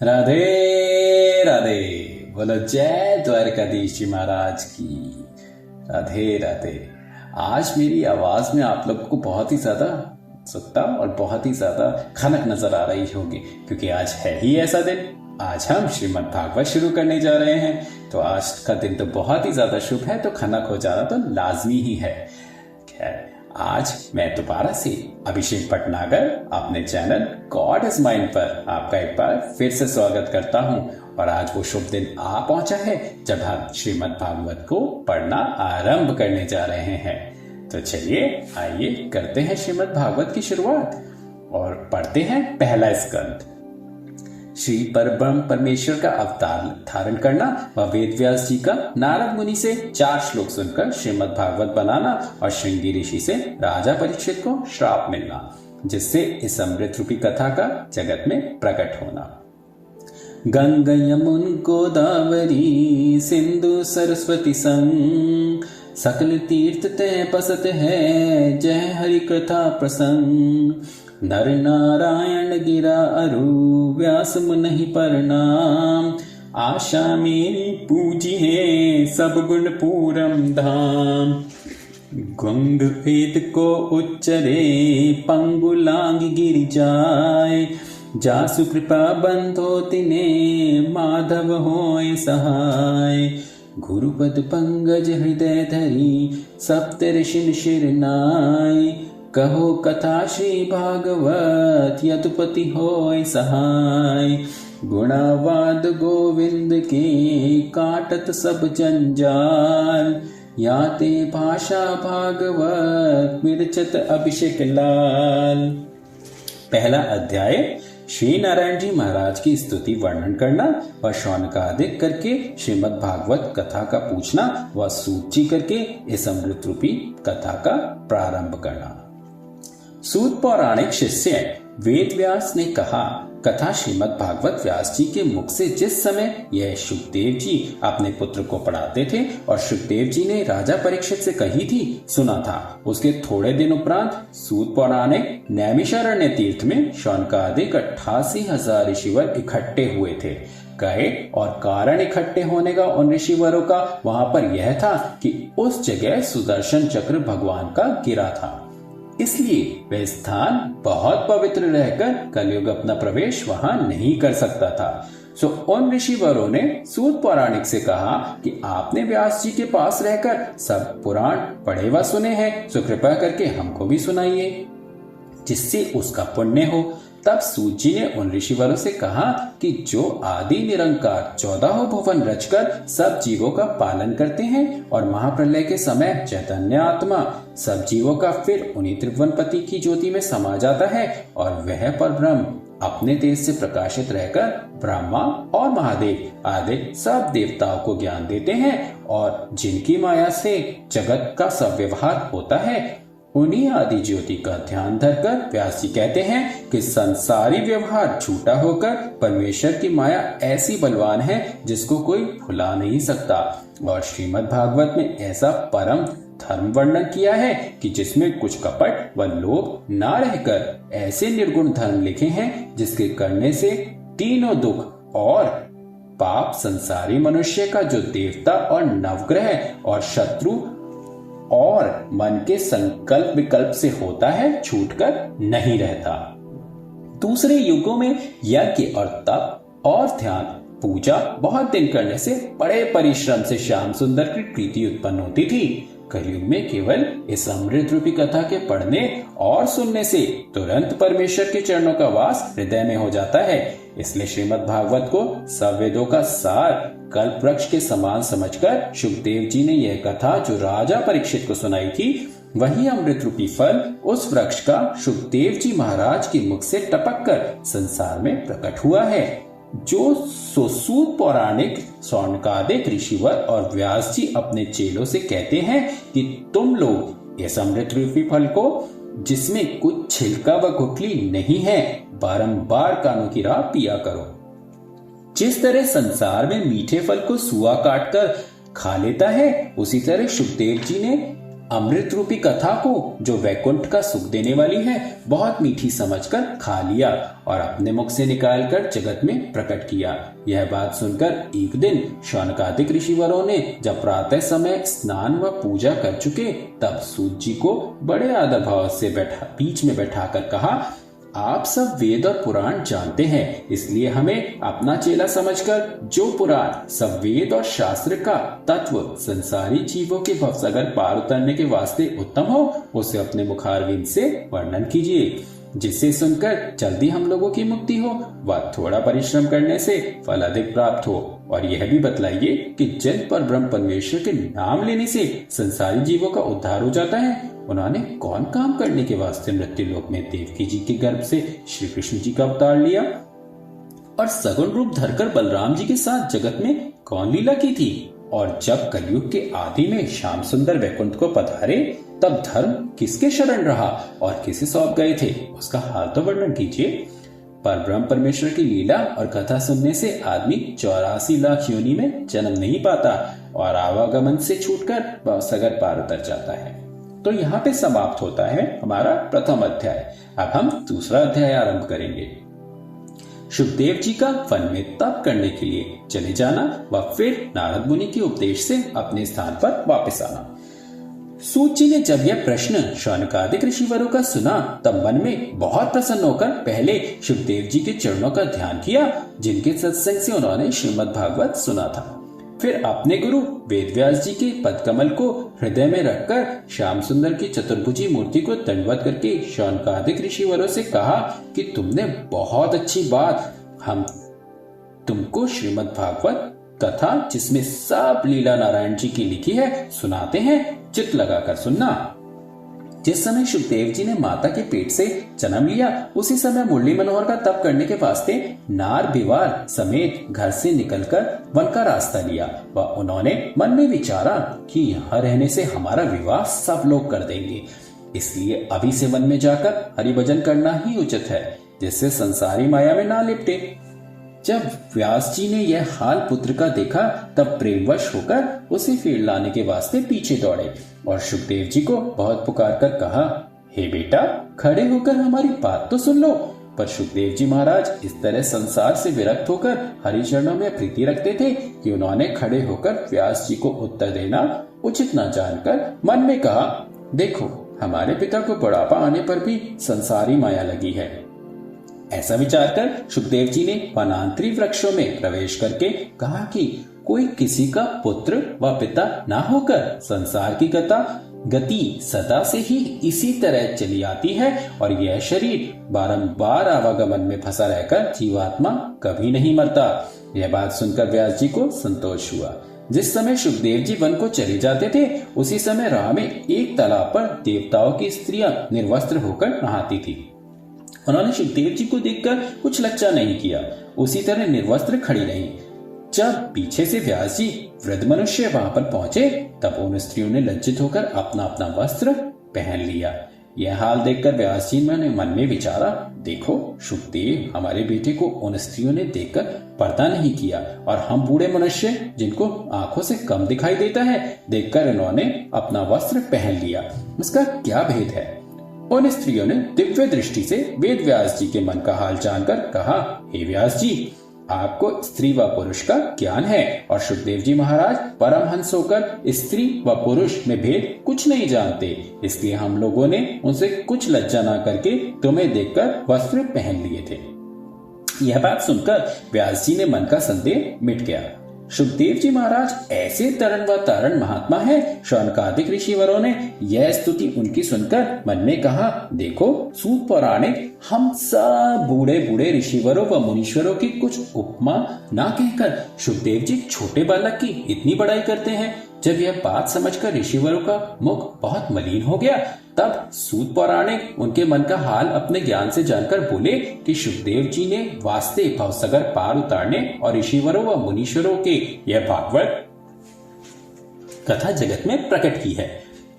राधे राधे। बोलो जय द्वारकाधीश जी महाराज की। राधे राधे। आज मेरी आवाज में आप लोगों को बहुत ही ज्यादा उत्सुकता और बहुत ही ज्यादा खनक नजर आ रही होगी, क्योंकि आज है ही ऐसा दिन। आज हम श्रीमद् भागवत शुरू करने जा रहे हैं, तो आज का दिन तो बहुत ही ज्यादा शुभ है, तो खनक हो जाना तो लाजमी ही है। खैर, आज मैं दोबारा से अभिषेक भटनागर अपने चैनल गॉड इज माइंड पर आपका एक बार फिर से स्वागत करता हूं। और आज वो शुभ दिन आ पहुंचा है जब हम श्रीमद् भागवत को पढ़ना आरंभ करने जा रहे हैं। तो चलिए आइए करते हैं श्रीमद् भागवत की शुरुआत और पढ़ते हैं पहला स्कंद। श्री परब्रह्म परमेश्वर का अवतार धारण करना व वेदव्यास जी का नारद मुनि से 4 श्लोक सुनकर श्रीमद् भागवत बनाना और श्रृंगी ऋषि से राजा परीक्षित को श्राप मिलना, जिससे इस अमृत रूपी कथा का जगत में प्रकट होना। गंगा यमुन गोदावरी सिंधु सरस्वती संग, सकल तीर्थ तय पसत है जय हरि कथा प्रसंग। नर नारायण गिरा अरु व्यास मुनि प्रणाम, आशा मेरी पूजी है सब गुण पूरम धाम। गंग वेद को उच्चरे पंगुलांग गिर जाय, जासु कृपा बंधो तिने माधव होय सहाय। गुरुपद पंकज हृदय धरी सप्तऋषि शिर नाय, कहो कथा श्री भागवत यदुपति होय सहाय। गुणावाद गोविंद के काटत सब जंजाल, याते भाषा भागवत मिर्चत अभिषेक लाल। पहला अध्याय श्री नारायण जी महाराज की स्तुति वर्णन करना व शौनकादिक करके श्रीमद् भागवत कथा का पूछना व सूची करके इस अमृत रूपी कथा का प्रारंभ करना। सूत पौराणिक शिष्य वेद व्यास ने कहा, कथा श्रीमद् भागवत व्यास जी के मुख से जिस समय यह शुकदेव जी अपने पुत्र को पढ़ाते थे और शुकदेव जी ने राजा परीक्षित से कही थी, सुना था। उसके थोड़े दिन उपरांत सूत पौराणिक नैमिषारण्य तीर्थ में शौनकादिक 88,000 ऋषिवर इकट्ठे हुए थे। गए और कारण इकट्ठे होने का उन ऋषिवरों का वहां पर यह था कि उस जगह सुदर्शन चक्र भगवान का गिरा था, इसलिए वह स्थान बहुत पवित्र रहकर कलयुग अपना प्रवेश वहां नहीं कर सकता था। सो उन ऋषिवरों ने सूत पौराणिक से कहा कि आपने व्यास जी के पास रहकर सब पुराण पढ़े व सुने हैं, सो कृपा करके हमको भी सुनाइए, जिससे उसका पुण्य हो। तब सूत जी ने उन ऋषिवरों से कहा कि जो आदि निरंकार 14 भुवन रचकर सब जीवों का पालन करते हैं और महाप्रलय के समय चैतन्य आत्मा सब जीवों का फिर उन्हीं त्रिभुवनपति की ज्योति में समा जाता है और वह परब्रह्म अपने तेज से प्रकाशित रहकर ब्रह्मा और महादेव आदि सब देवताओं को ज्ञान देते हैं और जिनकी माया से जगत का सब व्यवहार होता है, उन्हीं आदि ज्योति का ध्यान धरकर व्यास जी कहते हैं कि संसारी व्यवहार झूठा होकर परमेश्वर की माया ऐसी बलवान है जिसको कोई भुला नहीं सकता। और श्रीमद् भागवत में ऐसा परम धर्म वर्णन किया है कि जिसमें कुछ कपट व लोभ ना रहकर ऐसे निर्गुण धर्म लिखे हैं जिसके करने से तीनों दुख और पाप संसारी मनुष्य का जो देवता और नवग्रह और शत्रु और मन के संकल्प विकल्प से होता है, छूटकर नहीं रहता। दूसरे युगों में यज्ञ और तप और ध्यान पूजा बहुत दिन करने से बड़े परिश्रम से श्याम सुंदर की प्रीति उत्पन्न होती थी। कलयुग में केवल इस अमृत रूपी कथा के पढ़ने और सुनने से तुरंत परमेश्वर के चरणों का वास हृदय में हो जाता है। इसलिए श्रीमद् भागवत को सब वेदों का सार कल्प वृक्ष के समान समझकर शुकदेव जी ने यह कथा जो राजा परीक्षित को सुनाई थी, वही अमृत रूपी फल उस वृक्ष का शुकदेव जी महाराज के मुख से टपक कर संसार में प्रकट हुआ है। जो सूत पौराणिक शौनकादिक ऋषिवर और व्यास जी अपने चेलों से कहते हैं कि तुम लोग इस अमृत रूपी फल को, जिसमें कुछ छिलका व गुठली नहीं है, बारंबार कानों की राह पिया करो। जिस तरह संसार में मीठे फल को सुआ काटकर खा लेता है, उसी तरह शुकदेव जी ने अमृत रूपी कथा को, जो वैकुंठ का सुख देने वाली है, बहुत मीठी समझकर खा लिया और अपने मुख से निकालकर जगत में प्रकट किया। यह बात सुनकर एक दिन शौनकादिक ऋषिवरों ने जब प्रातः समय स्नान व पूजा कर चुके, तब सूत जी को बड़े आदर भाव से बीच में बैठाकर कहा, आप सब वेद और पुराण जानते हैं, इसलिए हमें अपना चेला समझकर जो पुराण सब वेद और शास्त्र का तत्व संसारी जीवों के भवसागर पार उतरने के वास्ते उत्तम हो, उसे अपने मुखारविंद से वर्णन कीजिए, जिससे सुनकर जल्दी हम लोगों की मुक्ति हो व थोड़ा परिश्रम करने से फल अधिक प्राप्त हो। और यह भी बतलाइए कि जिन पर ब्रह्म परमेश्वर के नाम लेने से संसारी जीवों का उद्धार हो जाता है, उन्होंने कौन काम करने के वास्ते मृत्यु लोक में देवकी जी के गर्भ से श्री कृष्ण जी का अवतार लिया और सगुण रूप धरकर बलराम जी के साथ जगत में कौन लीला की थी, और जब कलयुग के आदि में श्याम सुंदर वैकुंठ को पधारे, तब धर्म किसके शरण रहा और किसे सौंप गए थे, उसका हाल तो वर्णन कीजिए। पर ब्रह्म परमेश्वर की लीला और कथा सुनने से आदमी 84 लाख योनि में जन्म नहीं पाता और आवागमन से छूटकर सगर पार उतर जाता है। तो यहाँ पे समाप्त होता है हमारा प्रथम अध्याय। अब हम दूसरा अध्याय आरंभ करेंगे। शुकदेव जी का वन में तप करने के लिए चले जाना व फिर नारद मुनि के उपदेश से अपने स्थान पर वापस आना। सूत जी ने जब यह प्रश्न शौनकादिक ऋषिवरों का सुना, तब मन में बहुत प्रसन्न होकर पहले शुकदेव जी के चरणों का ध्यान किया, जिनके सत्संग से उन्होंने श्रीमद् भागवत सुना था। फिर अपने गुरु वेदव्यास जी के पदकमल को हृदय में रखकर श्याम सुंदर की चतुर्भुजी मूर्ति को दंडवत करके शौनकादिक ऋषिवरों से कहा कि तुमने बहुत अच्छी बात हम तुमको श्रीमद् भागवत कथा, जिसमें सब लीला नारायण जी की लिखी है, सुनाते हैं, चित्त लगाकर सुनना। जिस समय शुकदेव जी ने माता के पेट से जन्म लिया, उसी समय मुरली मनोहर का तप करने के वास्ते नार बिवार समेत घर से निकलकर वन का रास्ता लिया व उन्होंने मन में विचारा कि यहाँ रहने से हमारा विवाह सब लोग कर देंगे, इसलिए अभी से वन में जाकर हरिभजन करना ही उचित है, जिससे संसारी माया में ना लिपटे। जब व्यास जी ने यह हाल पुत्र का देखा, तब प्रेमवश होकर उसे फेर लाने के वास्ते पीछे दौड़े और शुकदेव जी को बहुत पुकार कर कहा, हे बेटा, खड़े होकर हमारी बात तो सुन लो। पर शुकदेव जी महाराज इस तरह संसार से विरक्त होकर हरि चरणों में प्रीति रखते थे कि उन्होंने खड़े होकर व्यास जी को उत्तर देना उचित न जानकर मन में कहा, देखो, हमारे पिता को बुढ़ापा आने पर भी संसारी माया लगी है। ऐसा विचार कर शुकदेव जी ने वनांतरी वृक्षों में प्रवेश करके कहा कि कोई किसी का पुत्र व पिता ना होकर संसार की गति सदा से ही इसी तरह चली आती है और यह शरीर बारंबार आवागमन में फंसा रहकर जीवात्मा कभी नहीं मरता। यह बात सुनकर व्यास जी को संतोष हुआ। जिस समय शुकदेव जी वन को चले जाते थे, उसी समय राह में एक तालाब पर देवताओं की स्त्रियां निर्वस्त्र होकर नहाती थी। उन्होंने शुकदेव जी को देखकर कुछ लज्जा नहीं किया, उसी तरह निर्वस्त्र खड़ी रही। जब पीछे से व्यास जी वृद्ध मनुष्य वहां पर पहुंचे, तब उन स्त्रियों ने लज्जित होकर अपना अपना वस्त्र पहन लिया। यह हाल देखकर व्यास जी ने मन में विचारा, देखो, शुकदेव हमारे बेटे को उन स्त्रियों ने देखकर पर्दा नहीं किया और हम बूढ़े मनुष्य जिनको आंखों से कम दिखाई देता है, देखकर इन्होंने अपना वस्त्र पहन लिया। इसका क्या भेद है? उन स्त्रियों ने दिव्य दृष्टि से वेद व्यास जी के मन का हाल जानकर कहा, हे व्यास जी, आपको स्त्री व पुरुष का ज्ञान है और शुकदेव जी महाराज परमहंस होकर स्त्री व पुरुष में भेद कुछ नहीं जानते, इसलिए हम लोगों ने उनसे कुछ लज्जा न करके तुम्हें देखकर वस्त्र पहन लिए थे। यह बात सुनकर व्यास जी ने मन का संदेह मिट गया। शुकदेव जी महाराज ऐसे तरण व तारण महात्मा है। शौनकादिक ऋषिवरों ने यह स्तुति उनकी सुनकर मन में कहा, देखो, सूत पौराणिक हम सब बूढ़े बूढ़े ऋषिवरों व मुनीश्वरों की कुछ उपमा ना कहकर शुकदेव जी छोटे बालक की इतनी बड़ाई करते हैं। जब यह बात समझकर ऋषिवरों का मुख बहुत मलिन हो गया, तब सूत पौराणिक उनके मन का हाल अपने ज्ञान से जानकर बोले कि शुकदेव जी ने वास्ते भवसागर पार उतारने और ऋषिवरों व मुनीश्वरों के यह भागवत कथा जगत में प्रकट की है,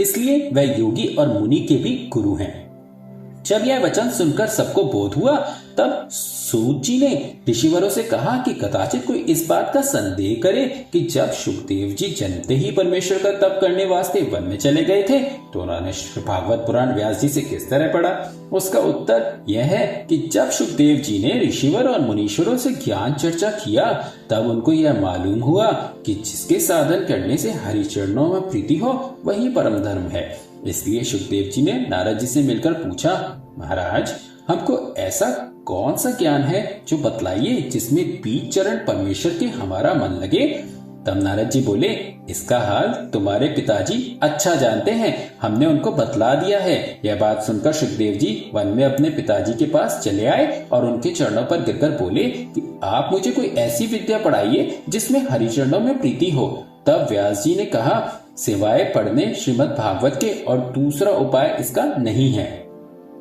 इसलिए वह योगी और मुनि के भी गुरु हैं। जब यह वचन सुनकर सबको बोध हुआ, तब सूत जी ने ऋषिवरों से कहा कि कदाचित कोई इस बात का संदेह करे कि जब शुकदेव जी जन्मते ही परमेश्वर का तप करने वास्ते वन में चले गए थे तो उन्होंने भागवत पुराण व्यास जी से किस तरह पढ़ा। उसका उत्तर यह है कि जब शुकदेव जी ने ऋषिवर और मुनीश्वरों से ज्ञान चर्चा किया तब उनको यह मालूम हुआ कि जिसके साधन करने से हरि चरणों में प्रीति हो वही परम धर्म है। इसलिए शुकदेव जी ने नारद जी से मिलकर पूछा, महाराज हमको ऐसा कौन सा ज्ञान है जो बतलाइए जिसमें बीज चरण परमेश्वर के हमारा मन लगे। तब नारद जी बोले, इसका हाल तुम्हारे पिताजी अच्छा जानते हैं, हमने उनको बतला दिया है। यह बात सुनकर शुकदेव जी वन में अपने पिताजी के पास चले आए और उनके चरणों पर गिरकर बोले कि आप मुझे कोई ऐसी विद्या पढ़ाइए जिसमें हरि चरणों में प्रीति हो। तब व्यास जी ने कहा, सिवाय पढ़ने श्रीमद् भागवत के और दूसरा उपाय इसका नहीं है।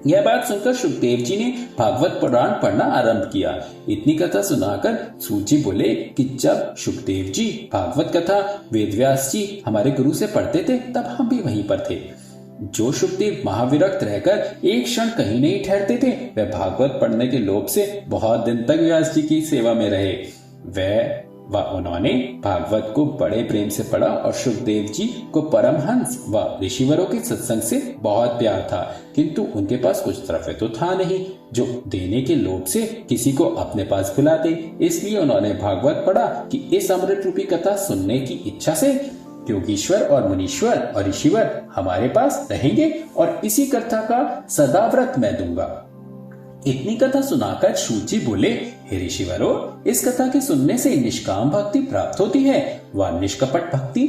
यह बात सुनकर शुकदेव जी ने भागवत पुराण पढ़ना आरंभ किया। इतनी कथा सुनाकर सूत जी बोले कि जब शुकदेव जी भागवत कथा वेदव्यास जी हमारे गुरु से पढ़ते थे तब हम भी वहीं पर थे। जो शुकदेव महाविरक्त रहकर एक क्षण कहीं नहीं ठहरते थे वह भागवत पढ़ने के लोभ से बहुत दिन तक व्यास जी की सेवा में रहे। उन्होंने भागवत को बड़े प्रेम से पढ़ा और शुकदेव जी को परमहंस व ऋषिवरों के सत्संग से बहुत प्यार था, किंतु उनके पास कुछ तरफे तो था नहीं जो देने के लोभ से किसी को अपने पास बुलाते। इसलिए उन्होंने भागवत पढ़ा कि इस अमृत रूपी कथा सुनने की इच्छा से योगीश्वर और मुनीश्वर और ऋषिवर हमारे पास रहेंगे और इसी कथा का सदा व्रत मैं दूंगा। इतनी कथा सुनाकर सूत जी बोले, हे ऋषिवरों, इस कथा के सुनने से निष्काम भक्ति प्राप्त होती है व निष्कपट भक्ति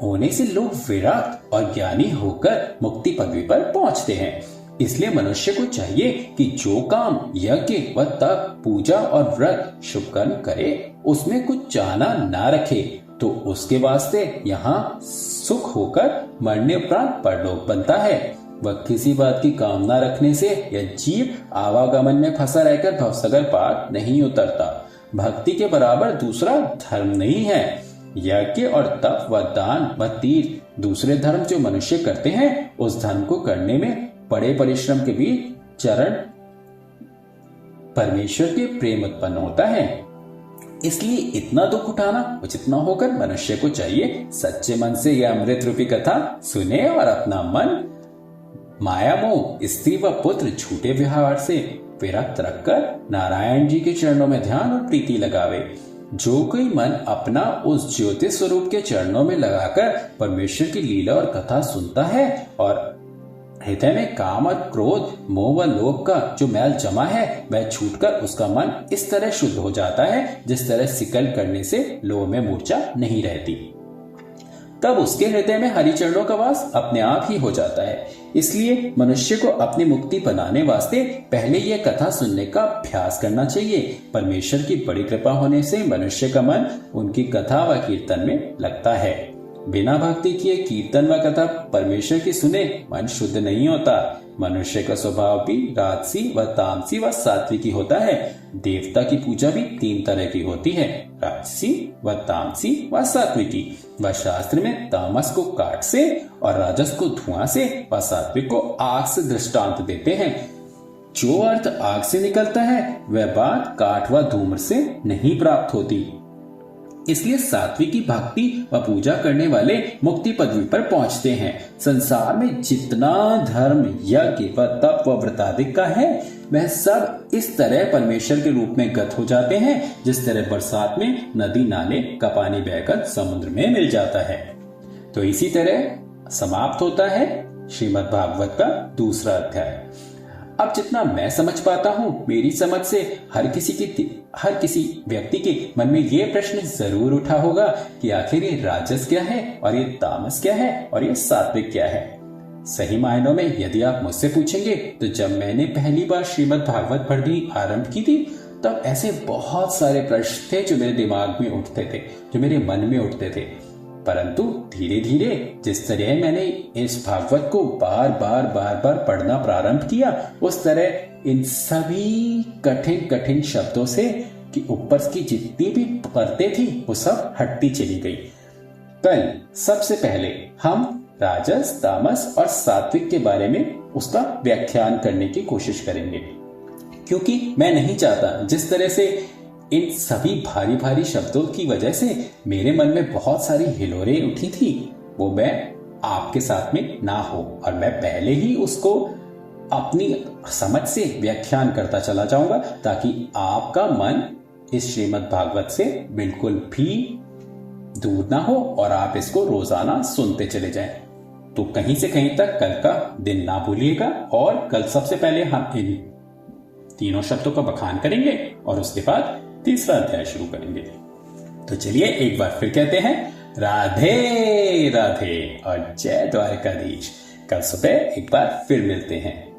होने से लोग विराट और ज्ञानी होकर मुक्ति पदवी पर पहुंचते हैं। इसलिए मनुष्य को चाहिए कि जो काम यज्ञ व तप पूजा और व्रत शुभ कर्म करे उसमें कुछ चाहना ना रखे तो उसके वास्ते यहाँ सुख होकर मरने उपरांत परलोक बनता है। वह किसी बात की कामना रखने से यह जीव आवागमन में फंसा रहकर भवसागर पार नहीं उतरता। भक्ति के बराबर दूसरा धर्म नहीं है। यज्ञ और तप व दान व तीर्थ दूसरे धर्म जो मनुष्य करते हैं उस धर्म को करने में बड़े परिश्रम के बीच चरण परमेश्वर के प्रेम उत्पन्न होता है। इसलिए इतना दुख उठाना उचित न होकर मनुष्य को चाहिए सच्चे मन से यह अमृत रूपी कथा सुने और अपना मन माया मोह स्त्री व पुत्र झूठे व्यवहार से विरक्त रखकर नारायण जी के चरणों में ध्यान और प्रीति लगावे। जो कोई मन अपना उस ज्योति स्वरूप के चरणों में लगाकर परमेश्वर की लीला और कथा सुनता है और हृदय में काम और क्रोध मोह व लोभ का जो मैल जमा है वह छूटकर उसका मन इस तरह शुद्ध हो जाता है जिस तरह सिकल करने से लोह में मूर्छा नहीं रहती, तब उसके हृदय में हरि चरणों का वास अपने आप ही हो जाता है। इसलिए मनुष्य को अपनी मुक्ति बनाने वास्ते पहले यह कथा सुनने का अभ्यास करना चाहिए। परमेश्वर की बड़ी कृपा होने से मनुष्य का मन उनकी कथा व कीर्तन में लगता है। बिना भक्ति किए कीर्तन व कथा परमेश्वर की सुने मन शुद्ध नहीं होता। मनुष्य का स्वभाव भी राजसी व तामसी व सात्विकी होता है। देवता की पूजा भी तीन तरह की होती है, राजसी व तामसी व सात्विकी। व शास्त्र में तामस को काठ से और राजस को धुआं से व सात्विक को आग से दृष्टांत देते हैं। जो अर्थ आग से निकलता है वह बात काठ व धूम्र से नहीं प्राप्त होती। इसलिए सात्विकी भक्ति व पूजा करने वाले मुक्ति पदवी पर पहुंचते हैं। संसार में जितना धर्म यज्ञ व तप व व्रतादिक का है वह सब इस तरह परमेश्वर के रूप में गत हो जाते हैं जिस तरह बरसात में नदी नाले का पानी बहकर समुद्र में मिल जाता है। तो इसी तरह समाप्त होता है श्रीमद् भागवत का दूसरा अध्याय। अब जितना मैं समझ पाता हूँ, मेरी समझ से हर किसी व्यक्ति के मन में ये प्रश्न जरूर उठा होगा कि आखिर ये राजस क्या है और ये तामस क्या है और ये सात्विक क्या है। सही मायनों में यदि आप मुझसे पूछेंगे तो जब मैंने पहली बार श्रीमद् भागवत पढ़नी आरंभ की थी तब ऐसे बहुत सारे प्रश्न थे जो मेरे दिमाग में उठते थे, जो मेरे मन में उठते थे। परंतु धीरे धीरे जिस तरह मैंने इस भागवत को बार बार पढ़ना प्रारंभ किया उस तरह इन सभी कठिन कठिन शब्दों से कि ऊपर की जितनी भी परतें थी वो सब हटती चली गई। कल सबसे पहले हम राजस तामस और सात्विक के बारे में उसका व्याख्यान करने की कोशिश करेंगे। क्योंकि मैं नहीं चाहता जिस तरह से इन सभी भारी भारी शब्दों की वजह से मेरे मन में बहुत सारी हिलोरें उठी थी, वो मैं आपके साथ में ना हो, और मैं पहले ही उसको अपनी समझ से व्याख्यान करता चला जाऊंगा ताकि आपका मन इस श्रीमद् भागवत से बिल्कुल भी दूर ना हो और आप इसको रोजाना सुनते चले जाएं। तो कहीं से कहीं तक कल का दिन ना भूलिएगा, और कल सबसे पहले हम इन तीनों शब्दों का बखान करेंगे और उसके बाद तीसरा अध्याय शुरू करेंगे। तो चलिए एक बार फिर कहते हैं राधे राधे और जय द्वारकाधीश। कल सुबह एक बार फिर मिलते हैं।